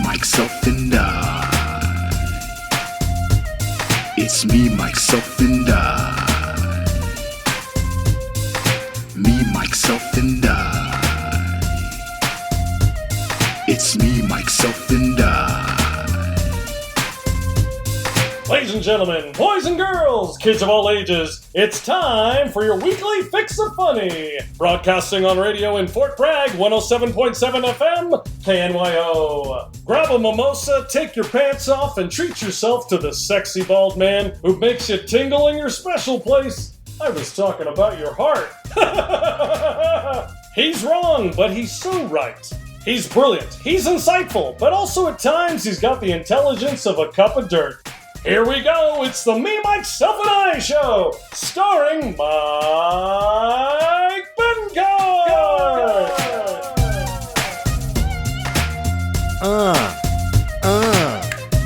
Mikeself and I. It's me, Mikeself and I. Me, Mikeself and I. It's me, Mikeself and I. Ladies and gentlemen, boys and girls, kids of all ages, it's time for your weekly Fix of Funny. Broadcasting on radio in Fort Bragg, 107.7 FM, KNYO. Grab a mimosa, take your pants off, and treat yourself to the sexy bald man who makes you tingle in your special place. I was talking about your heart. He's wrong, but he's so right. He's brilliant, he's insightful, but also at times he's got the intelligence of a cup of dirt. Here we go, it's the Me, Mikeself and I show, starring Mike Bettencourt!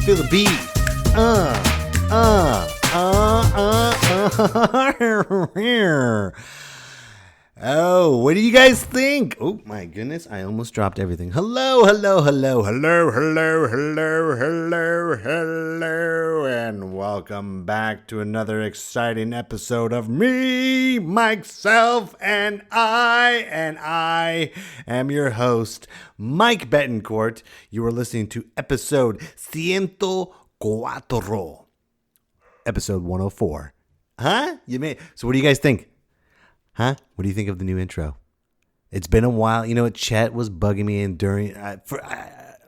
Feel the beat. Oh, what do you guys think? Oh my goodness, I almost dropped everything. Hello, and welcome back to another exciting episode of Me, Mikeself, and I am your host, Mike Bettencourt. You are listening to episode Ciento, Cuatro, episode 104. Huh? So what do you guys think? Huh? What do you think of the new intro? It's been a while. You know what? Chet was bugging me, and during let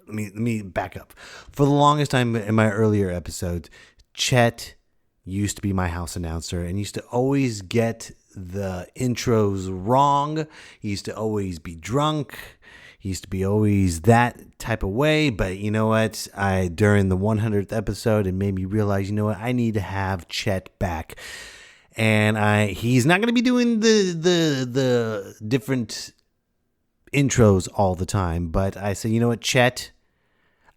me back up. For the longest time in my earlier episodes, Chet used to be my house announcer and used to always get the intros wrong. He used to always be drunk. He used to be always that type of way. But you know what? During the 100th episode, it made me realize, you know what? I need to have Chet back. And he's not going to be doing the different intros all the time. But I said, you know what, Chet?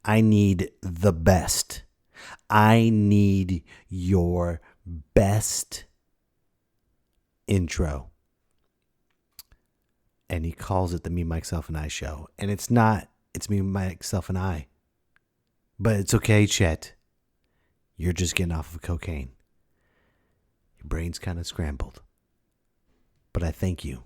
I need the best. I need your best intro. And he calls it the Me, Mikeself and I show. And it's not. It's Me, Mikeself and I. But it's okay, Chet. You're just getting off of cocaine. Brain's kind of scrambled. But I thank you.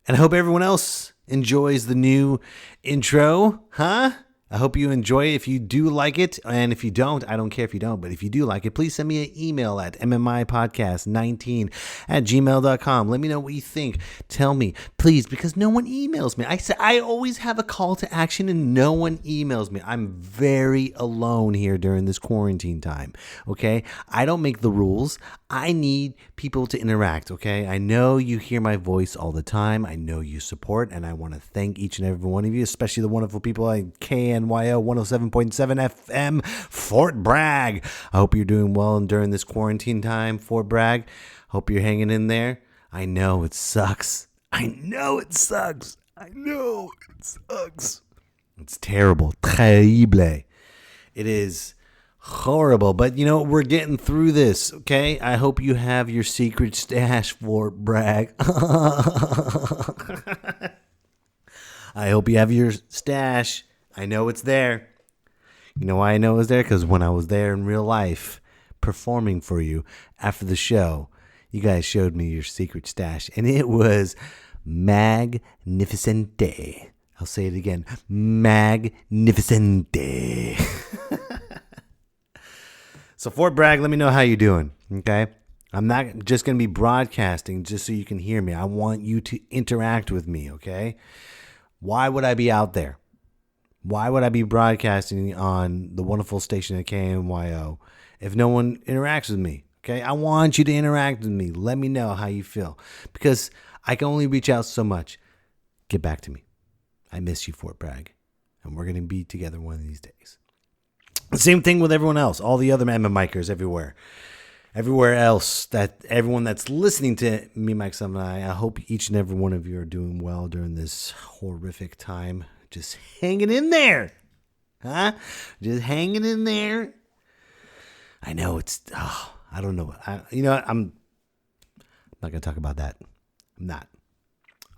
And I hope everyone else enjoys the new intro. Huh? I hope you enjoy it if you do like it. And if you don't, I don't care if you don't. But if you do like it, please send me an email at mmipodcast19@gmail.com. Let me know what you think. Tell me, please, because no one emails me. I always have a call to action and no one emails me. I'm very alone here during this quarantine time. Okay? I don't make the rules. I need people to interact. Okay? I know you hear my voice all the time. I know you support, and I want to thank each and every one of you, especially the wonderful people at KNYO 107.7 FM, Fort Bragg. I hope you're doing well during this quarantine time, Fort Bragg. Hope you're hanging in there. I know it sucks. It's terrible. Terrible. It is horrible. But, you know, we're getting through this, okay? I hope you have your secret stash, Fort Bragg. I hope you have your stash. I know it's there. You know why I know it's there? Because when I was there in real life performing for you after the show, you guys showed me your secret stash. And it was magnificente. I'll say it again. Magnificente. So Fort Bragg, let me know how you're doing. Okay? I'm not just going to be broadcasting just so you can hear me. I want you to interact with me. Okay? Why would I be out there? Why would I be broadcasting on the wonderful station at KNYO if no one interacts with me? Okay, I want you to interact with me. Let me know how you feel, because I can only reach out so much. Get back to me. I miss you, Fort Bragg, and we're going to be together one of these days. The same thing with everyone else, all the other MMikers everywhere. Everywhere else, everyone that's listening to Me, Mikeself and I hope each and every one of you are doing well during this horrific time. Just hanging in there. Huh? Just hanging in there. I know it's, I don't know. I'm not going to talk about that. I'm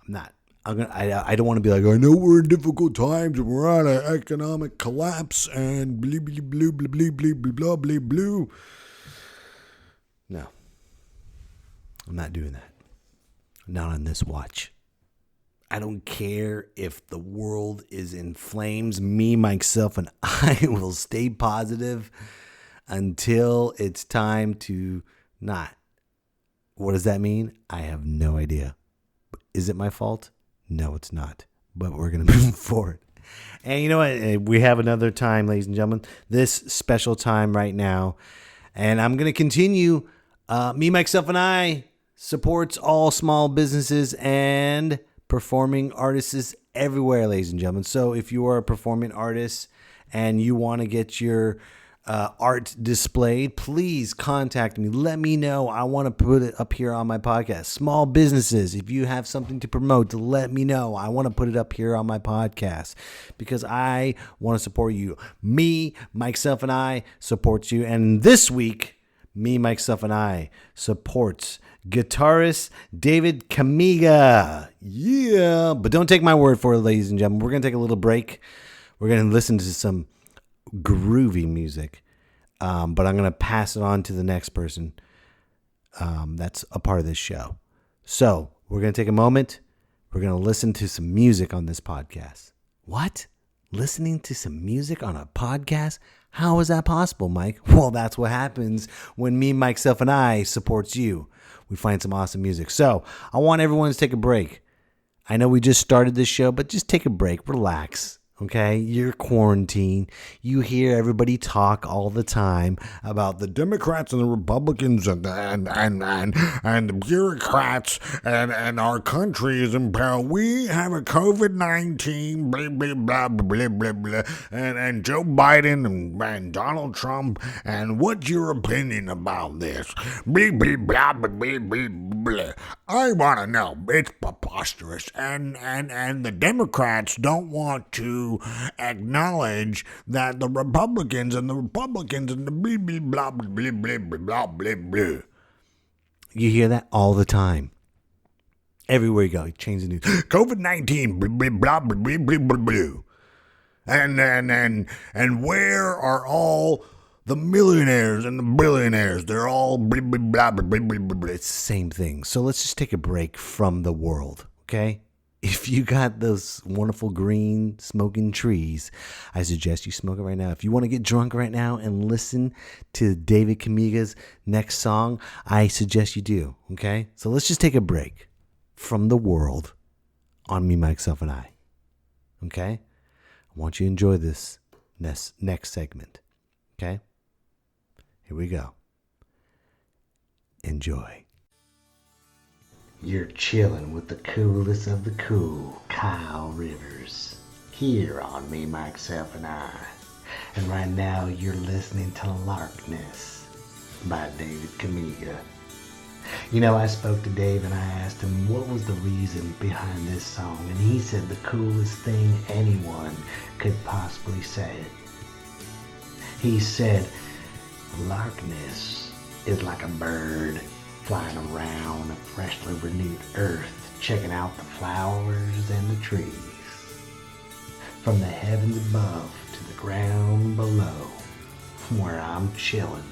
not. I don't want to be like, I know we're in difficult times and we're on an economic collapse and blah, blah, blah, blah, blah, blah, blah, blah, blah. No. I'm not doing that. Not on this watch. I don't care if the world is in flames. Me, myself, and I will stay positive until it's time to not. What does that mean? I have no idea. Is it my fault? No, it's not. But we're going to move forward. And you know what? We have another time, ladies and gentlemen. This special time right now. And I'm going to continue. Me, myself, and I supports all small businesses and performing artists everywhere, ladies and gentlemen. So if you are a performing artist and you want to get your art displayed, please contact me. Let me know. I want to put it up here on my podcast. Small businesses, if you have something to promote, let me know. I want to put it up here on my podcast because I want to support you. Me, myself, and I supports you. And this week, me, myself, and I supports guitarist David Kamiga. Yeah. But don't take my word for it, ladies and gentlemen. We're going to take a little break. We're going to listen to some groovy music. But I'm going to pass it on to the next person that's a part of this show. So we're going to take a moment. We're going to listen to some music on this podcast. What? Listening to some music on a podcast? How is that possible, Mike? Well, that's what happens when me, myself, and I supports you. We find some awesome music. So I want everyone to take a break. I know we just started this show, but just take a break. Relax. Okay, you're quarantined. You hear everybody talk all the time about the Democrats and the Republicans and the bureaucrats and our country is in peril. We have a COVID-19, blah, blah, blah, blah, blah, blah, and Joe Biden and Donald Trump. And what's your opinion about this? Blah, blah, blah, blah, blah, blah, blah. I want to know. It's preposterous. And the Democrats don't want to acknowledge that the Republicans and the blah, blah, blah, blah, blah, blah, blah, blah. You hear that all the time. Everywhere you go, you change the news. COVID-19, blah, blah, blah, blah, blah, blah, blah. And where are all the millionaires and the billionaires? They're all blah, blah, blah, blah, blah, blah, blah. It's the same thing. So let's just take a break from the world, okay? If you got those wonderful green smoking trees, I suggest you smoke it right now. If you want to get drunk right now and listen to David Kamiga's next song, I suggest you do, okay? So let's just take a break from the world on Me, Myself, and I, okay? I want you to enjoy this next segment, okay? Here we go. Enjoy. You're chilling with the coolest of the cool, Kyle Rivers, here on Me, Myself, and I. And right now you're listening to Larkness by David Kamiga. You know, I spoke to Dave and I asked him what was the reason behind this song, and he said the coolest thing anyone could possibly say. He said, Larkness is like a bird flying around a freshly renewed earth, checking out the flowers and the trees. From the heavens above to the ground below, where I'm chilling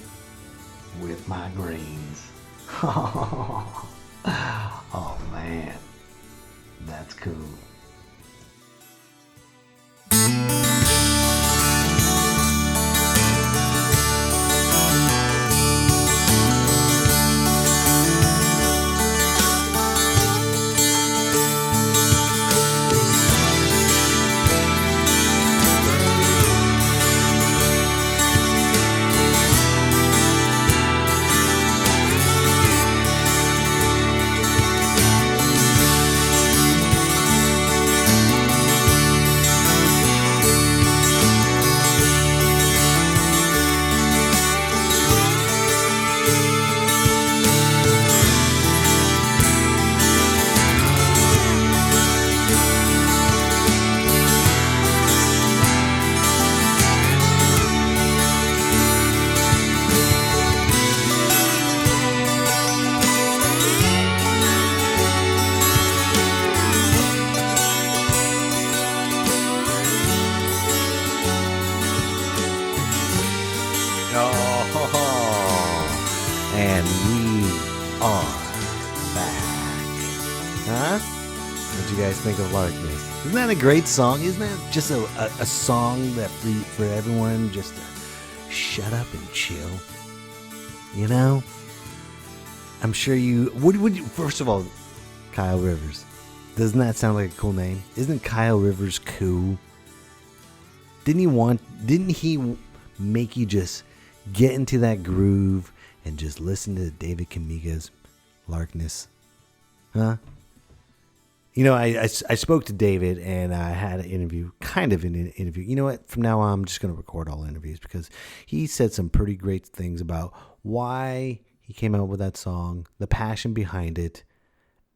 with my greens. Oh man, that's cool. What do you guys think of Larkness? Isn't that a great song? Isn't that just a song that for everyone just to shut up and chill? You know? I'm sure you... Would you... First of all, Kyle Rivers. Doesn't that sound like a cool name? Isn't Kyle Rivers cool? Didn't he make you just get into that groove and just listen to David Kamiga's Larkness? Huh? You know, I spoke to David and I had an interview, kind of an interview. You know what? From now on, I'm just going to record all interviews because he said some pretty great things about why he came out with that song, the passion behind it,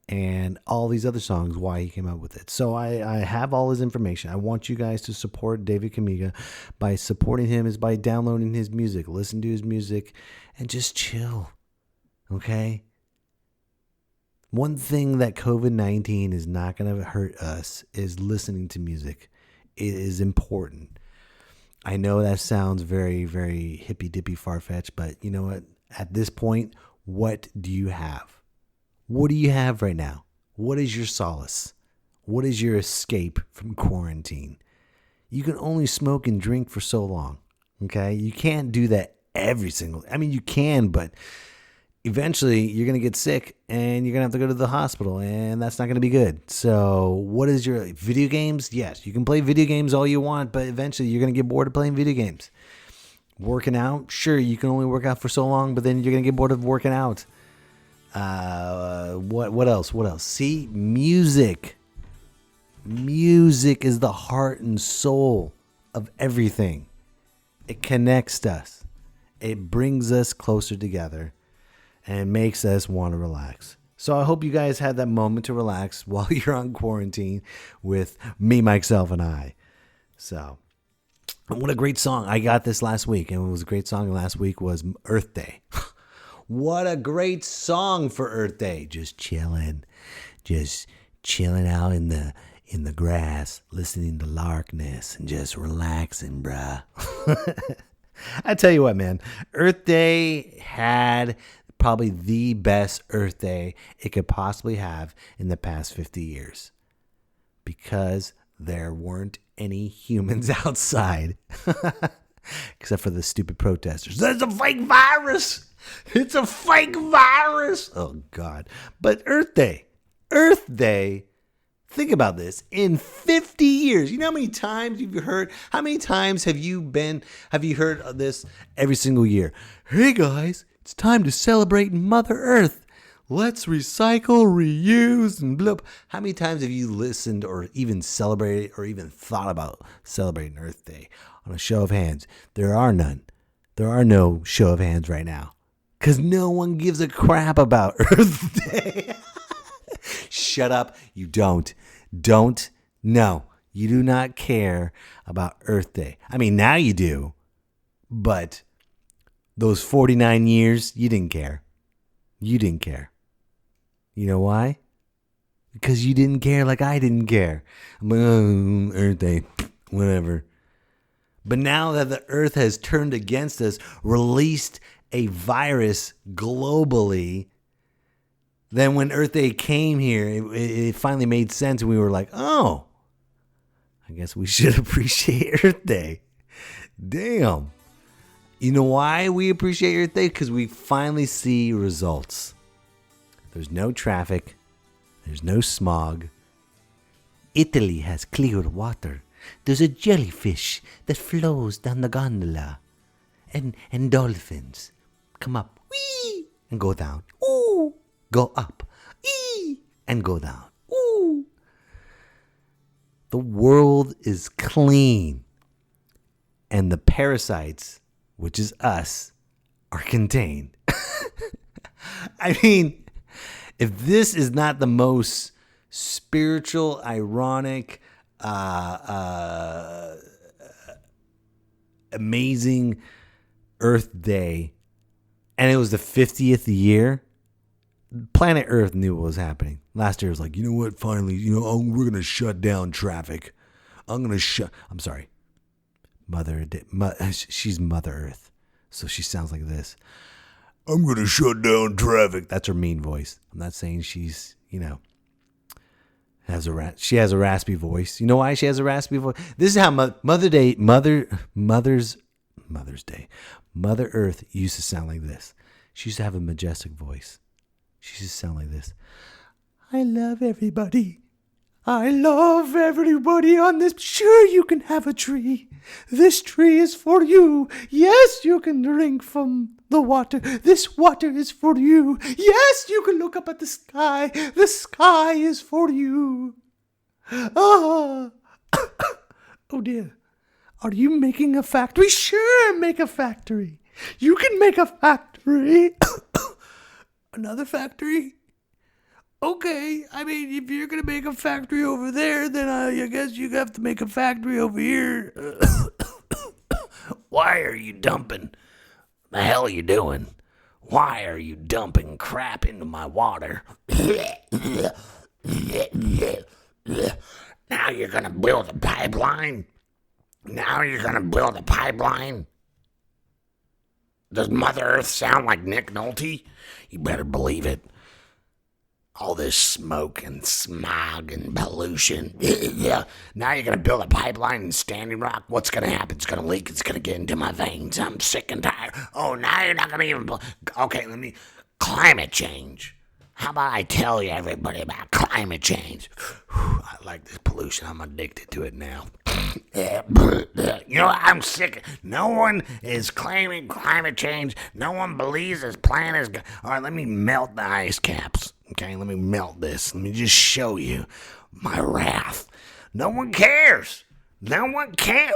and all these other songs, why he came out with it. So I have all his information. I want you guys to support David Kamiga. By supporting him is by downloading his music, listen to his music, and just chill. Okay? One thing that COVID-19 is not going to hurt us is listening to music. It is important. I know that sounds very, very hippy-dippy far-fetched, but you know what? At this point, what do you have? What do you have right now? What is your solace? What is your escape from quarantine? You can only smoke and drink for so long, okay? You can't do that you can, but eventually you're going to get sick and you're going to have to go to the hospital, and that's not going to be good. So what is your video games? Yes, you can play video games all you want, but eventually you're going to get bored of playing video games. Working out? Sure, you can only work out for so long, but then you're going to get bored of working out. What else? See, music. Music is the heart and soul of everything. It connects us. It brings us closer together. And makes us want to relax. So I hope you guys had that moment to relax while you're on quarantine with me, Mikeself, and I. So, what a great song. I got this last week, and it was a great song. Last week was Earth Day. What a great song for Earth Day. Just chilling out in the grass, listening to Larkness, and just relaxing, bruh. I tell you what, man. Earth Day had probably the best Earth Day it could possibly have in the past 50 years. Because there weren't any humans outside. Except for the stupid protesters. There's a fake virus! It's a fake virus! Oh, God. But Earth Day, think about this. In 50 years, you know how many times you've heard, how many times have you heard of this every single year? Hey, guys. It's time to celebrate Mother Earth. Let's recycle, reuse, and blah. How many times have you listened or even celebrated or even thought about celebrating Earth Day? On a show of hands, there are none. There are no show of hands right now. Because no one gives a crap about Earth Day. Shut up. You don't. No. You do not care about Earth Day. I mean, now you do. But those 49 years, you didn't care. You didn't care. You know why? Because you didn't care like I didn't care. I'm like, oh, Earth Day, whatever. But now that the Earth has turned against us, released a virus globally, then when Earth Day came here, it finally made sense. And we were like, oh, I guess we should appreciate Earth Day. Damn. You know why we appreciate Earth Day? Because we finally see results. There's no traffic. There's no smog. Italy has clear water. There's a jellyfish that flows down the gondola. And dolphins come up, wee, and go down. Ooh, go up, ee, and go down. Ooh. The world is clean. And the parasites, which is us, are contained. I mean, if this is not the most spiritual, ironic, amazing Earth Day, and it was the 50th year, planet Earth knew what was happening. Last year it was like, you know what, finally, we're going to shut down traffic. I'm sorry. She's Mother Earth, so she sounds like this. I'm going to shut down traffic. That's her mean voice. I'm not saying she's, She has a raspy voice. You know why she has a raspy voice? This is how Mother Earth used to sound like this. She used to have a majestic voice. She used to sound like this. I love everybody. I love everybody on this. Sure, you can have a tree. This tree is for you. Yes, you can drink from the water. This water is for you. Yes, you can look up at the sky. The sky is for you. Ah. Oh dear. Are you making a factory? Sure, make a factory. You can make a factory. Another factory? Okay, I mean, if you're going to make a factory over there, then I guess you have to make a factory over here. Why are you dumping? The hell are you doing? Why are you dumping crap into my water? Now you're going to build a pipeline? Does Mother Earth sound like Nick Nolte? You better believe it. All this smoke and smog and pollution. Now you're going to build a pipeline in Standing Rock? What's going to happen? It's going to leak. It's going to get into my veins. I'm sick and tired. Oh, now you're not going to even... Okay, climate change. How about I tell you everybody about climate change? I like this pollution. I'm addicted to it now. You know, I'm sick. No one is claiming climate change. No one believes this plan is... All right, let me melt the ice caps. Okay, let me melt this. Let me just show you my wrath. No one cares. No one cares.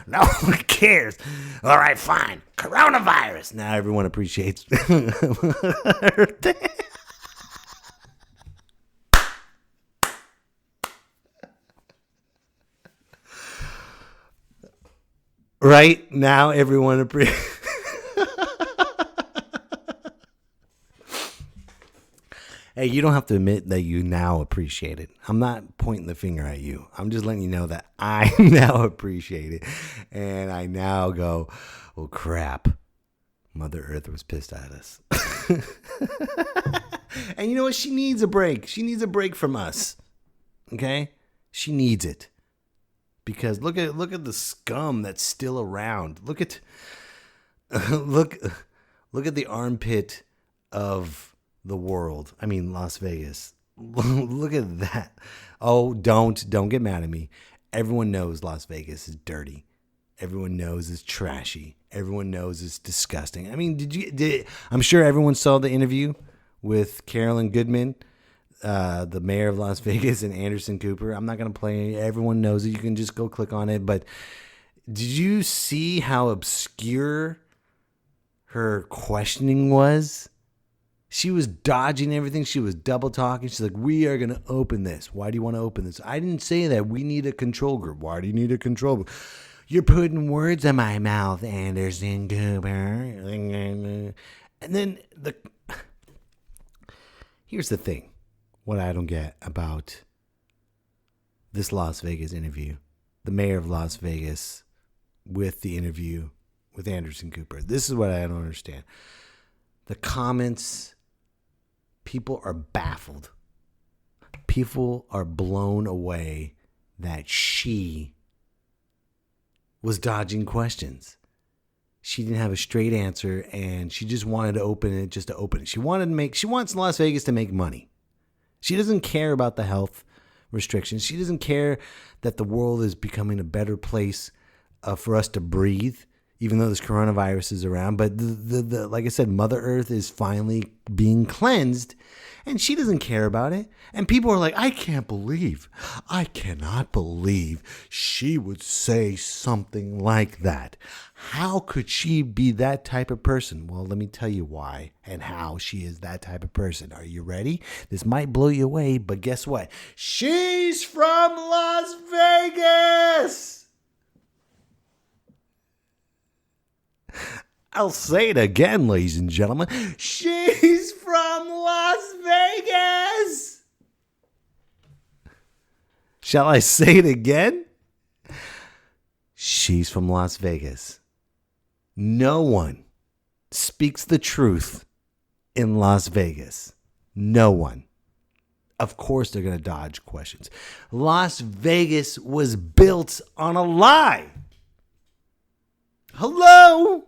No one cares. All right, fine. Coronavirus. Now everyone appreciates. Right now, everyone appreciates. Hey, you don't have to admit that you now appreciate it. I'm not pointing the finger at you. I'm just letting you know that I now appreciate it. And I now go, oh, crap. Mother Earth was pissed at us. And you know what? She needs a break. She needs a break from us. Okay? She needs it. Because look at the scum that's still around. Look at the armpit of the world. I mean, Las Vegas. Look at that. Oh, don't get mad at me. Everyone knows Las Vegas is dirty. Everyone knows it's trashy. Everyone knows it's disgusting. I mean, I'm sure everyone saw the interview with Carolyn Goodman, the mayor of Las Vegas, and Anderson Cooper. I'm not going to play. Everyone knows it. You can just go click on it. But did you see how obscure her questioning was? She was dodging everything. She was double talking. She's like, we are going to open this. Why do you want to open this? I didn't say that. We need a control group. Why do you need a control group? You're putting words in my mouth, Anderson Cooper. And then here's the thing. What I don't get about this Las Vegas interview. The mayor of Las Vegas with the interview with Anderson Cooper. This is what I don't understand. The comments... People are baffled. People are blown away that she was dodging questions. She didn't have a straight answer, and she just wanted to open it just to open it. She wants Las Vegas to make money. She doesn't care about the health restrictions. She doesn't care that the world is becoming a better place for us to breathe, even though this coronavirus is around. But the like I said, Mother Earth is finally being cleansed, and she doesn't care about it. And people are like, I cannot believe she would say something like that. How could she be that type of person? Well, let me tell you why and how she is that type of person. Are you ready? This might blow you away, but guess what? She's from Las Vegas! I'll say it again, ladies and gentlemen. She's from Las Vegas. Shall I say it again? She's from Las Vegas. No one speaks the truth in Las Vegas? No one. Of course they're going to dodge questions. Las Vegas was built on a lie. Hello?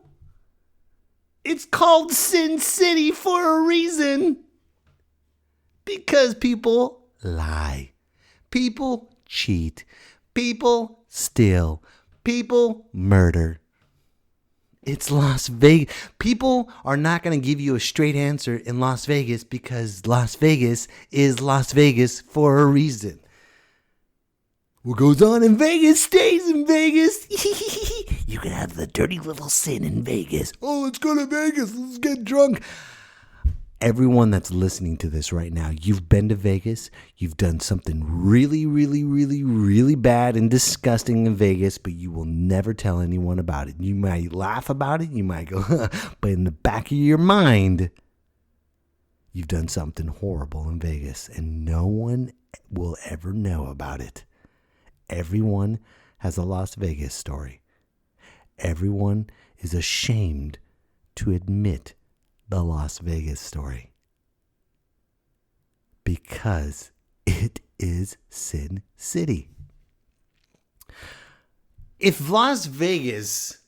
It's called Sin City for a reason. Because people lie. People cheat. People steal. People murder. It's Las Vegas. People are not going to give you a straight answer in Las Vegas because Las Vegas is Las Vegas for a reason. What goes on in Vegas stays in Vegas. You can have the dirty little sin in Vegas. Oh, let's go to Vegas. Let's get drunk. Everyone that's listening to this right now, you've been to Vegas. You've done something really, really, really, really bad and disgusting in Vegas, but you will never tell anyone about it. You might laugh about it. You might go, but in the back of your mind, you've done something horrible in Vegas, and no one will ever know about it. Everyone has a Las Vegas story. Everyone is ashamed to admit the Las Vegas story because it is Sin City. If Las Vegas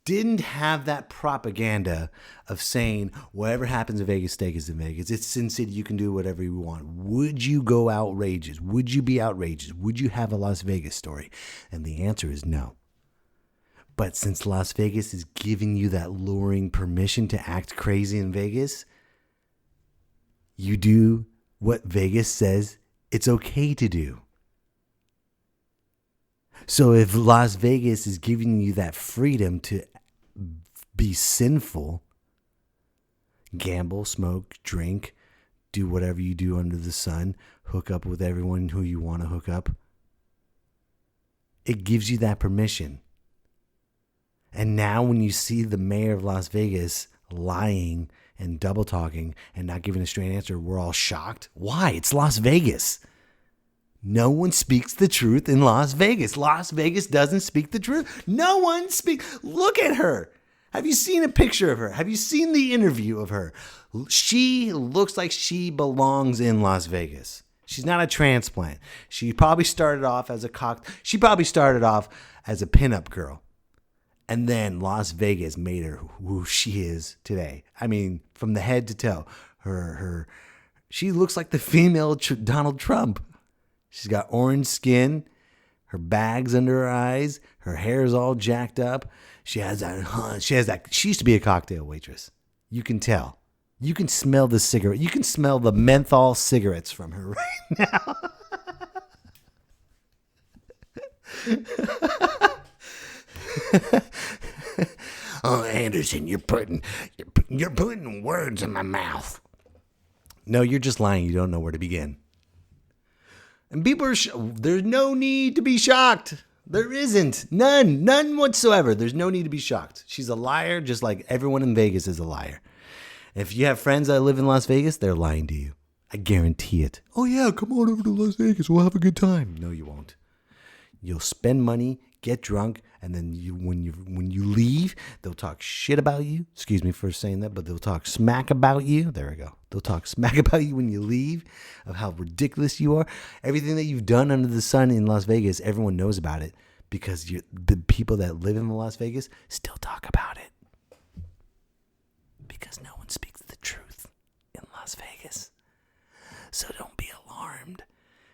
didn't have that propaganda of saying whatever happens in Vegas stays in Vegas, it's Sin City, you can do whatever you want, would you go outrageous? Would you be outrageous? Would you have a Las Vegas story? And the answer is no. But since Las Vegas is giving you that luring permission to act crazy in Vegas, you do what Vegas says it's okay to do. So if Las Vegas is giving you that freedom to be sinful, gamble, smoke, drink, do whatever you do under the sun, hook up with everyone who you want to hook up, it gives you that permission. And now when you see the mayor of Las Vegas lying and double talking and not giving a straight answer, we're all shocked. Why? It's Las Vegas. No one speaks the truth in Las Vegas. Las Vegas doesn't speak the truth. No one speaks. Look at her. Have you seen a picture of her? Have you seen the interview of her? She looks like she belongs in Las Vegas. She's not a transplant. She probably started off as a pinup girl. And then Las Vegas made her who she is today. I mean, from the head to toe, she looks like the female Donald Trump. She's got orange skin, her bags under her eyes, her hair's all jacked up. She has that. She used to be a cocktail waitress. You can tell. You can smell the cigarette. You can smell the menthol cigarettes from her right now. Oh, Anderson, you're putting words in my mouth. No, you're just lying. You don't know where to begin. And people are, there's no need to be shocked. There isn't. None whatsoever. There's no need to be shocked. She's a liar, just like everyone in Vegas is a liar. If you have friends that live in Las Vegas, they're lying to you. I guarantee it. Oh yeah, come on over to Las Vegas. We'll have a good time. No, you won't. You'll spend money, get drunk, and then when you leave, they'll talk shit about you. Excuse me for saying that, but they'll talk smack about you. There we go. They'll talk smack about you when you leave, of how ridiculous you are. Everything that you've done under the sun in Las Vegas, everyone knows about it because the people that live in Las Vegas still talk about it. Because no one speaks the truth in Las Vegas. So don't be alarmed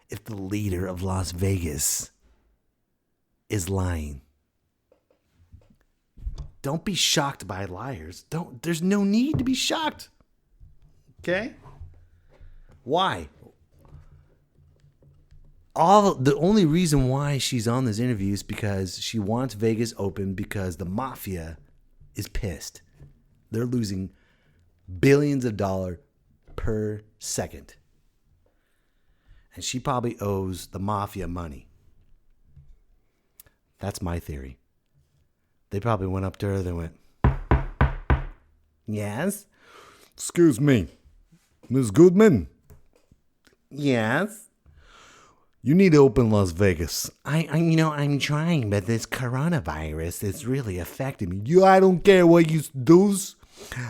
if the leader of Las Vegas is lying. Don't be shocked by liars. There's no need to be shocked. Okay? Why? The only reason why she's on this interview is because she wants Vegas open because the mafia is pissed. They're losing billions of dollars per second. And she probably owes the mafia money. That's my theory. They probably went up to her and went, yes? Excuse me, Ms. Goodman? Yes? You need to open Las Vegas. I'm trying, but this coronavirus is really affecting me. I don't care what you do.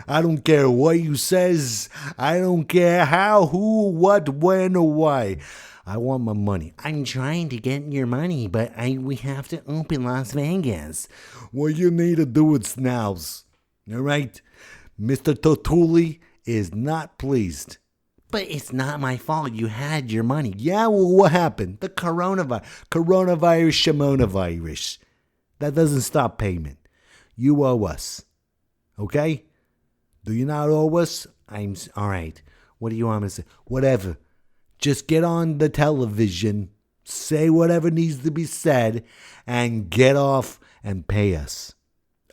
I don't care what you says. I don't care how, who, what, when, or why. I want my money. I'm trying to get your money, but we have to open Las Vegas. Well, you need to do it now. All right? Mr. Totuli is not pleased. But it's not my fault. You had your money. Yeah, well, what happened? The coronavirus. That doesn't stop payment. You owe us. Okay? Do you not owe us? All right. What do you want me to say? Whatever. Just get on the television, say whatever needs to be said, and get off and pay us.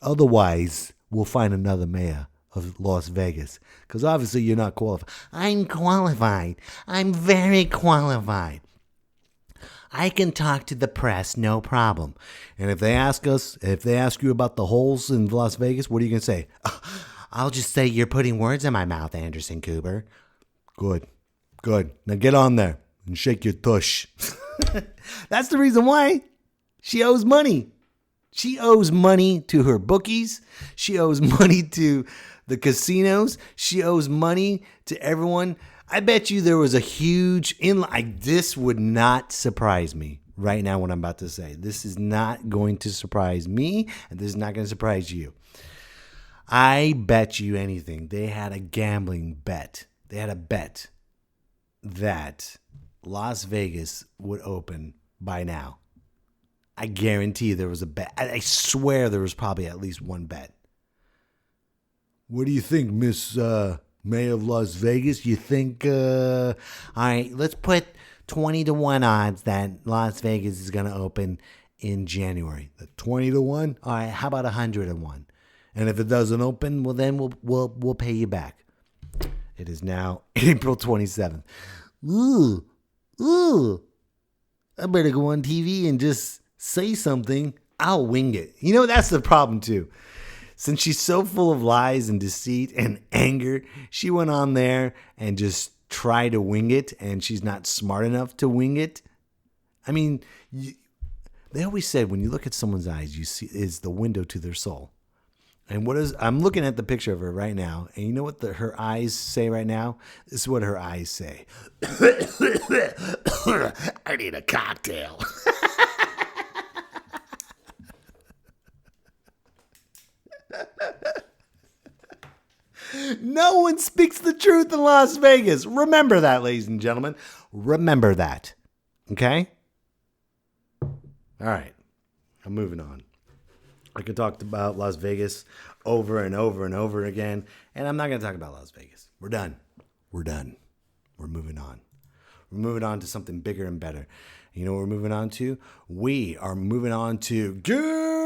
Otherwise, we'll find another mayor of Las Vegas. Because obviously you're not qualified. I'm qualified. I'm very qualified. I can talk to the press, no problem. And if they ask you about the holes in Las Vegas, what are you going to say? I'll just say you're putting words in my mouth, Anderson Cooper. Good. Now get on there and shake your tush. That's the reason why she owes money. She owes money to her bookies. She owes money to the casinos. She owes money to everyone. I bet you there was a huge this would not surprise me right now what I'm about to say. This is not going to surprise me, and this is not going to surprise you. I bet you anything. They had a gambling bet. They had a bet that Las Vegas would open by now. I guarantee there was a bet. I swear there was probably at least one bet. What do you think, Miss Mayor of Las Vegas? You think, all right, let's put 20-1 odds that Las Vegas is going to open in January. 20-1? All right, how about 100-1? And if it doesn't open, well, then we'll pay you back. It is now April 27th. Ooh. I better go on TV and just say something. I'll wing it. You know, that's the problem, too. Since she's so full of lies and deceit and anger, she went on there and just tried to wing it, and she's not smart enough to wing it. I mean, they always said when you look at someone's eyes, you see is the window to their soul. And I'm looking at the picture of her right now, and you know what her eyes say right now? This is what her eyes say. I need a cocktail. No one speaks the truth in Las Vegas. Remember that, ladies and gentlemen. Remember that. Okay? All right. I'm moving on. I could talk about Las Vegas over and over and over again, and I'm not going to talk about Las Vegas. We're done. We're moving on. We're moving on to something bigger and better. You know what we're moving on to? We are moving on to good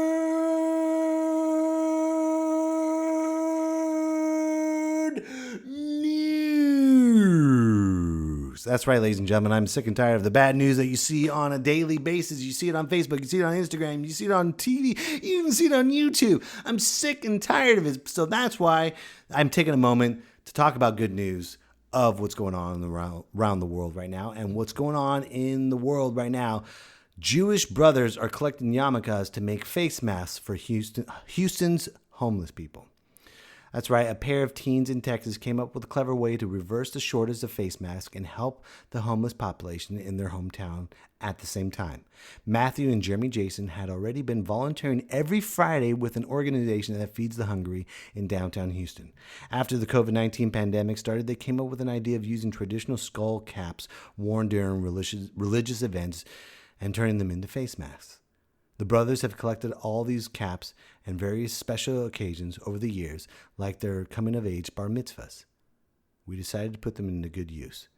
news. That's right, ladies and gentlemen. I'm sick and tired of the bad news that you see on a daily basis. You see it on Facebook. You see it on Instagram. You see it on TV. You even see it on YouTube. I'm sick and tired of it. So that's why I'm taking a moment to talk about good news of what's going on around the world right now. And what's going on in the world right now, Jewish brothers are collecting yarmulkes to make face masks for Houston's homeless people. That's right, a pair of teens in Texas came up with a clever way to reverse the shortage of face masks and help the homeless population in their hometown at the same time. Matthew and Jeremy Jason had already been volunteering every Friday with an organization that feeds the hungry in downtown Houston. After the COVID-19 pandemic started, they came up with an idea of using traditional skull caps worn during religious events and turning them into face masks. The brothers have collected all these caps and various special occasions over the years, like their coming-of-age bar mitzvahs. We decided to put them into good use.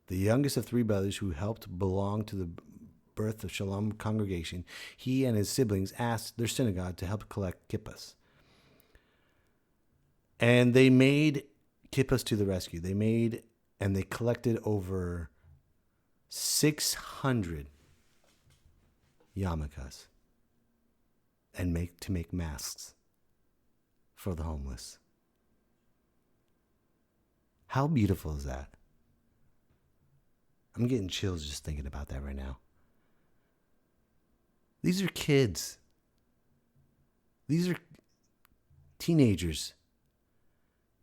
The youngest of three brothers who helped belong to the Birth of Shalom congregation, he and his siblings asked their synagogue to help collect kippahs. And they made kippahs to the rescue. They collected over 600 yarmulkes and make masks for the homeless. How beautiful is that? I'm getting chills just thinking about that right now. These are kids. These are teenagers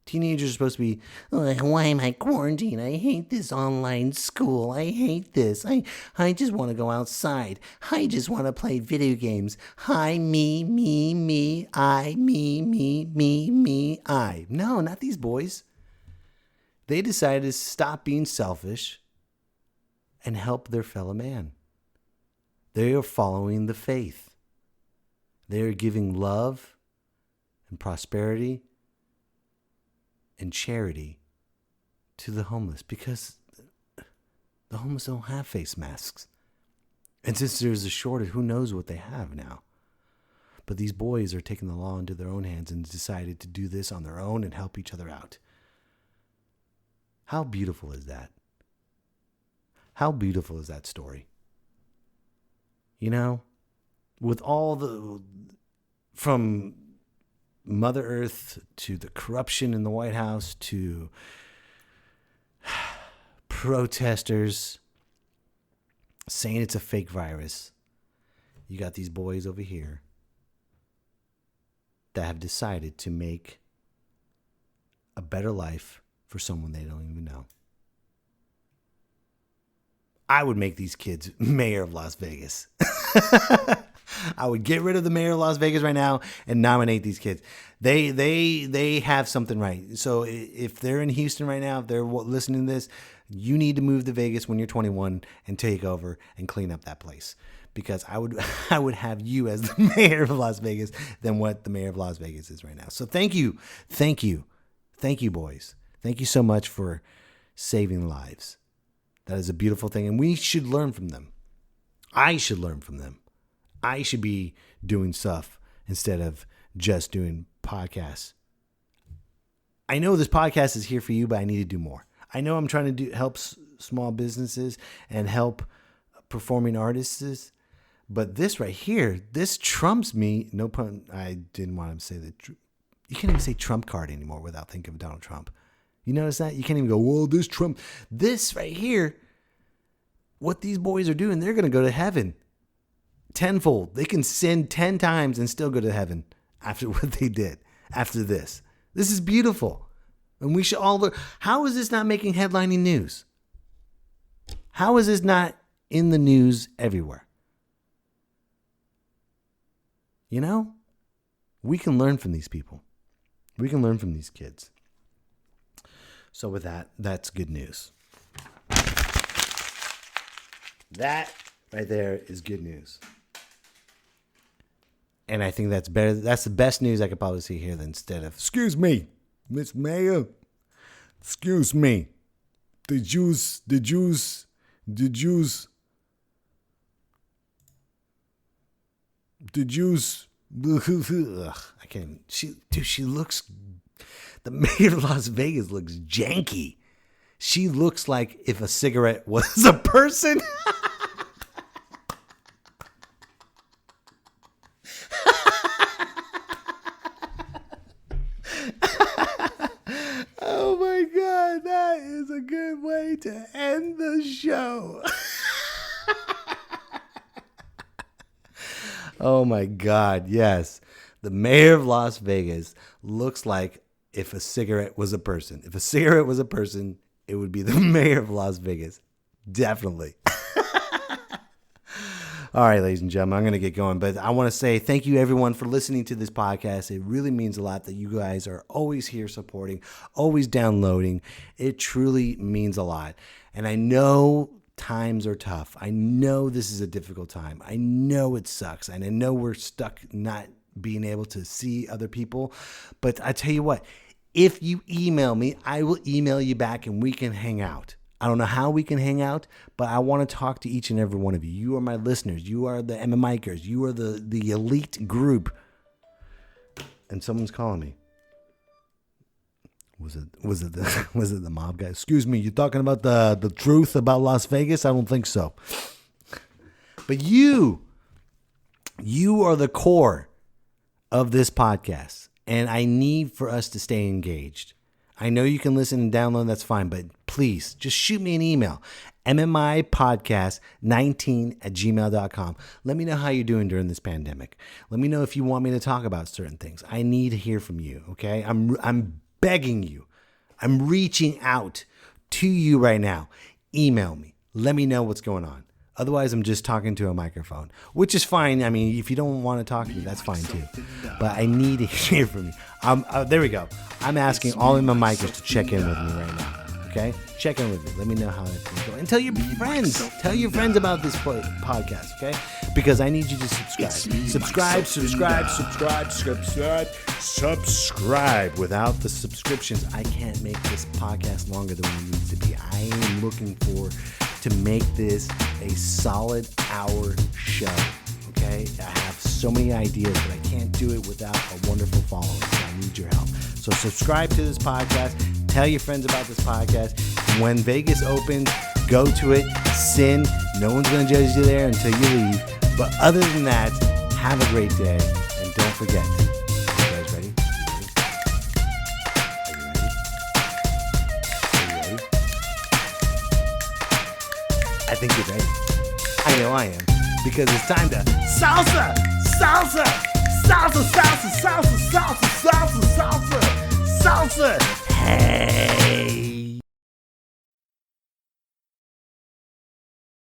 Teenagers are supposed to be, "Oh, why am I quarantined? I hate this online school. I hate this. I just want to go outside. I just want to play video games. I, me, I, me, I." No, not these boys. They decided to stop being selfish and help their fellow man. They are following the faith. They are giving love and prosperity and charity to the homeless, because the homeless don't have face masks. And since there's a shortage, who knows what they have now. But these boys are taking the law into their own hands and decided to do this on their own and help each other out. How beautiful is that? How beautiful is that story? You know, with all the, from Mother Earth to the corruption in the White House to protesters saying it's a fake virus, you got these boys over here that have decided to make a better life for someone they don't even know. I would make these kids mayor of Las Vegas. I would get rid of the mayor of Las Vegas right now and nominate these kids. They have something right. So if they're in Houston right now, if they're listening to this, you need to move to Vegas when you're 21 and take over and clean up that place. Because I would have you as the mayor of Las Vegas than what the mayor of Las Vegas is right now. So thank you, boys. Thank you so much for saving lives. That is a beautiful thing, and we should learn from them. I should learn from them. I should be doing stuff instead of just doing podcasts. I know this podcast is here for you, but I need to do more. I know I'm trying to help small businesses and help performing artists, but this right here, this trumps me. No pun. I didn't want to say that. You can't even say Trump card anymore without thinking of Donald Trump. You notice that? You can't even go, "Well, this Trump." This right here, what these boys are doing, they're going to go to heaven tenfold. They can sin 10 times and still go to heaven after what they did, after this. This is beautiful. And we should all learn. How is this not making headlining news? How is this not in the news everywhere? You know, we can learn from these people. We can learn from these kids. So with that, that's good news. That right there is good news. And I think that's better. That's the best news I could probably see here than instead of, "Excuse me, Miss Mayor. Excuse me. The Jews. Ugh, I can't. She looks. The mayor of Las Vegas looks janky. She looks like if a cigarette was a person. Oh my God, that is a good way to end the show. Oh my God, yes. The mayor of Las Vegas looks like if a cigarette was a person. If a cigarette was a person, it would be the mayor of Las Vegas. Definitely. All right, ladies and gentlemen, I'm going to get going. But I want to say thank you, everyone, for listening to this podcast. It really means a lot that you guys are always here supporting, always downloading. It truly means a lot. And I know times are tough. I know this is a difficult time. I know it sucks. And I know we're stuck not being able to see other people. But I tell you what, if you email me, I will email you back and we can hang out. I don't know how we can hang out, but I want to talk to each and every one of you. You are my listeners. You are the MMIkers. You are the elite group. And someone's calling me. Was it the mob guy? Excuse me, you talking about the truth about Las Vegas? I don't think so. But you are the core of this podcast, and I need for us to stay engaged. I know you can listen and download, that's fine, but please just shoot me an email, mmipodcast19@gmail.com. Let me know how you're doing during this pandemic. Let me know if you want me to talk about certain things. I need to hear from you, okay? I'm begging you. I'm reaching out to you right now. Email me. Let me know what's going on. Otherwise, I'm just talking to a microphone, which is fine. I mean, if you don't want to talk to me, that's fine too. But I need to hear from you. There we go. I'm asking all of my micers to check in with me right now. Okay? Check in with me. Let me know how it's going. And tell your friends. Tell your friends about this podcast, okay? Because I need you to subscribe. Subscribe. Without the subscriptions, I can't make this podcast longer than it needs to be. I am looking to make this a solid hour show, okay? I have so many ideas, but I can't do it without a wonderful following, so I need your help. So subscribe to this podcast. Tell your friends about this podcast. When Vegas opens, go to it, sin. No one's going to judge you there until you leave. But other than that, have a great day. And don't forget, you guys ready? Are you ready? I think you're ready. I know I am. Because it's time to salsa, salsa, salsa, salsa, salsa,